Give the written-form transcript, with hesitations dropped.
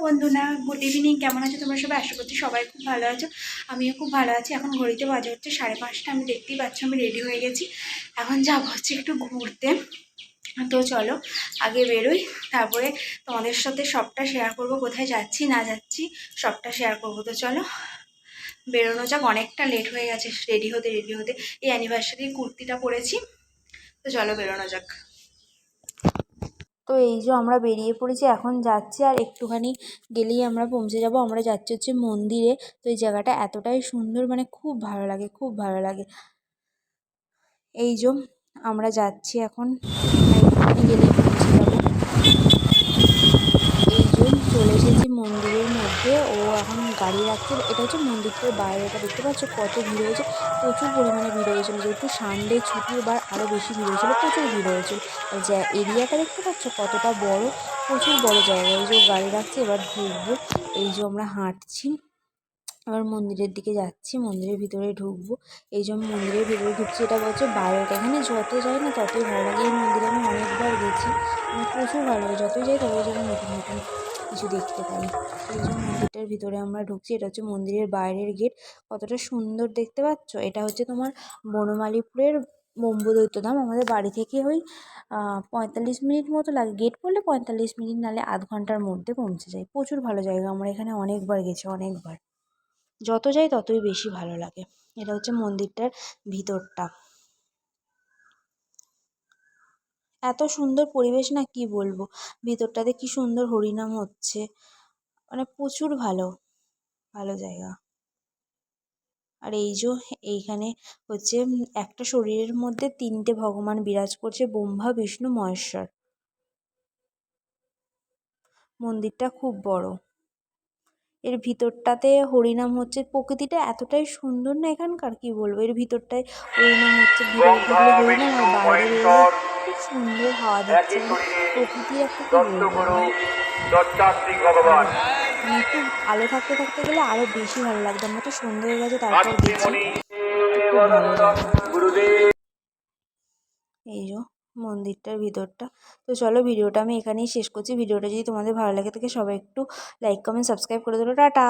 বন্ধুরা, good evening. কেমন আছো তোমরা সবাই? আশা করছি সবাই খুব ভালো আছো। আমিও খুব ভালো আছি। এখন ঘড়িতে বাজে হচ্ছে 5:30। আমি দেখতেই পাচ্ছি আমি রেডি হয়ে গেছি। এখন যাবো হচ্ছে একটু ঘুরতে। তো চলো আগে বেরোই, তারপরে তোমাদের সাথে সবটা শেয়ার করব, কোথায় যাচ্ছি না যাচ্ছি সবটা শেয়ার করবো। তো চলো বেরোনো যাক, অনেকটা লেট হয়ে গেছে রেডি হতে। এই অ্যানিভার্সারি কুর্তিটা পরেছি। তো চলো বেরোনো যাক। তো এই যে আমরা বেরিয়ে পড়েছি, এখন যাচ্ছি, আর একটুখানি গেলেই আমরা পৌঁছে যাব। আমরা যাচ্ছি হচ্ছে মন্দিরে। তো এই জায়গাটা এতটাই সুন্দর, মানে খুব ভালো লাগে, খুব ভালো লাগে। এই যে আমরা যাচ্ছি এখন, একটুখানি গেলেই পৌঁছে যাব। এই যে চলে এসেছি মন্দিরের মধ্যে। ও এখন গাড়ি রাখছে। এটা হচ্ছে মন্দিরটার বাইরে। এটা দেখতে পাচ্ছ কত ভিড় হয়েছে, প্রচুর পরিমাণে ভিড় হয়েছিল। যেহেতু সানডে ছুটির বার, আরও বেশি ভিড় হয়েছিল, প্রচুর ভিড় হয়েছিল। আর যা এরিয়াটা দেখতে পাচ্ছ কতটা বড়, প্রচুর বড় জায়গা। এই যে গাড়ি রাখছে, এবার ঢুকবো। এই যে আমরা হাঁটছি, আবার মন্দিরের দিকে যাচ্ছি, মন্দিরের ভিতরে ঢুকবো। এই যে আমি মন্দিরের ভিতরে ঢুকছি, এটা হচ্ছে বাইরেটা। এখানে যত যাই না ততই ভালো লাগে। এই মন্দিরে আমি অনেকবার গেছি, মানে প্রচুর ভালো লাগে। যতই যাই ততই যেন নতুন নতুন কিছু দেখতে পাই। এই যে মন্দিরটার ভিতরে আমরা ঢুকছি, এটা হচ্ছে মন্দিরের বাইরের গেট। কতটা সুন্দর দেখতে পাচ্ছ। এটা হচ্ছে তোমার বনমালীপুরের ব্রহ্মদৈত্যধাম। আমাদের বাড়ি থেকে ওই 45 মিনিট মতো লাগে। গেট করলে 45 মিনিট, নাহলে আধ ঘন্টার মধ্যে পৌঁছে যায়। প্রচুর ভালো জায়গা, আমরা এখানে অনেকবার গেছি, অনেকবার। যত যাই ততই বেশি ভালো লাগে। এটা হচ্ছে মন্দিরটার ভিতরটা। এত সুন্দর পরিবেশ না, কি বলবো। ভিতরটাতে কি সুন্দর হরিনাম হচ্ছে, মানে প্রচুর ভালো ভালো জায়গা। আর এই যে এইখানে হচ্ছে একটা শরীরের মধ্যে 3টে ভগবান বিরাজ করছে, ব্রহ্মা বিষ্ণু মহেশ্বর। মন্দিরটা খুব বড়। এর ভিতরটাতে হরিনাম হচ্ছে। প্রকৃতিটা এতটাই সুন্দর না এখানকার, কি বলবো। এর ভিতরটায় হরিনাম হচ্ছে, ভিতরে ঢুকলে হরিনাম, আর বাইরে বেরোলে খুব সুন্দর হাওয়া দিচ্ছে। মানে প্রকৃতির একটা, কি বলবো, মানে একটু আলো থাকতে থাকতে গেলে আরো বেশি ভালো লাগতো। আমরা তো সন্ধ্যে হয়ে গেছে, তারপর গেছি। খুব ভালো জায়গা। এই যে মন্দিরটার ভিতরটা। তো চলো ভিডিওটা আমি এখানেই শেষ করছি। ভিডিওটা যদি তোমাদের ভালো লাগে থাকে, সবাই একটু লাইক কমেন্ট সাবস্ক্রাইব করে দিলো। টাটা।